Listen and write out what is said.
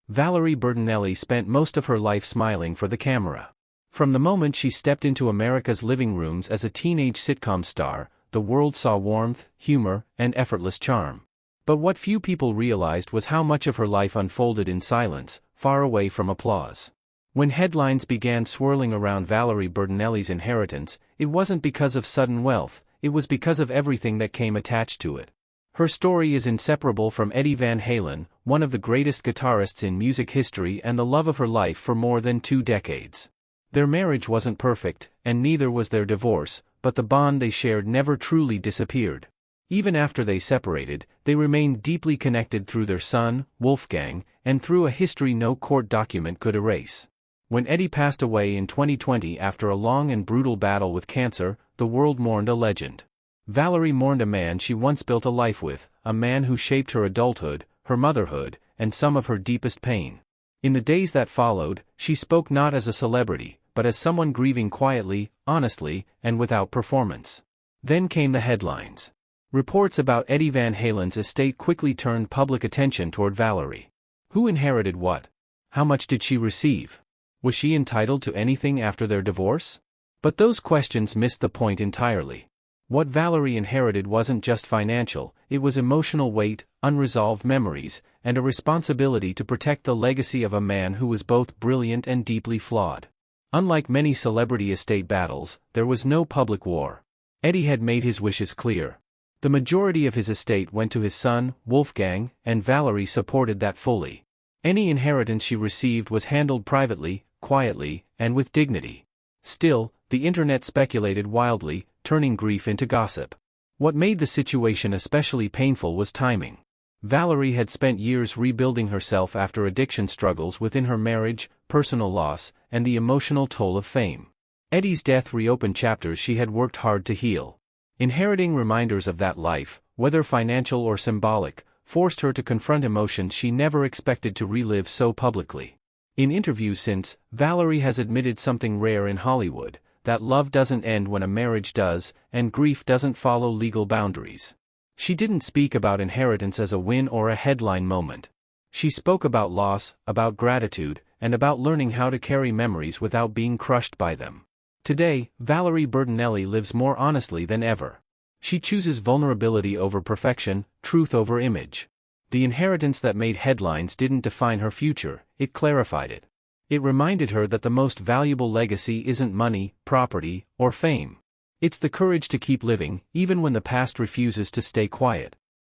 Valerie Bertinelli spent most of her life smiling for the camera. From the moment she stepped into America's living rooms as a teenage sitcom star, the world saw warmth, humor, and effortless charm. But what few people realized was how much of her life unfolded in silence, far away from applause. When headlines began swirling around Valerie Bertinelli's inheritance, it wasn't because of sudden wealth, it was because of everything that came attached to it. Her story is inseparable from Eddie Van Halen, one of the greatest guitarists in music history and the love of her life for more than 2 decades. Their marriage wasn't perfect, and neither was their divorce, but the bond they shared never truly disappeared. Even after they separated, they remained deeply connected through their son, Wolfgang, and through a history no court document could erase. When Eddie passed away in 2020 after a long and brutal battle with cancer, the world mourned a legend. Valerie mourned a man she once built a life with, a man who shaped her adulthood, her motherhood, and some of her deepest pain. In the days that followed, she spoke not as a celebrity, but as someone grieving quietly, honestly, and without performance. Then came the headlines. Reports about Eddie Van Halen's estate quickly turned public attention toward Valerie. Who inherited what? How much did she receive? Was she entitled to anything after their divorce? But those questions missed the point entirely. What Valerie inherited wasn't just financial, it was emotional weight, unresolved memories, and a responsibility to protect the legacy of a man who was both brilliant and deeply flawed. Unlike many celebrity estate battles, there was no public war. Eddie had made his wishes clear. The majority of his estate went to his son, Wolfgang, and Valerie supported that fully. Any inheritance she received was handled privately, quietly, and with dignity. Still, the internet speculated wildly, turning grief into gossip. What made the situation especially painful was timing. Valerie had spent years rebuilding herself after addiction struggles within her marriage, personal loss, and the emotional toll of fame. Eddie's death reopened chapters she had worked hard to heal. Inheriting reminders of that life, whether financial or symbolic, forced her to confront emotions she never expected to relive so publicly. In interviews since, Valerie has admitted something rare in Hollywood, that love doesn't end when a marriage does, and grief doesn't follow legal boundaries. She didn't speak about inheritance as a win or a headline moment. She spoke about loss, about gratitude, and about learning how to carry memories without being crushed by them. Today, Valerie Bertinelli lives more honestly than ever. She chooses vulnerability over perfection, truth over image. The inheritance that made headlines didn't define her future, it clarified it. It reminded her that the most valuable legacy isn't money, property, or fame. It's the courage to keep living, even when the past refuses to stay quiet.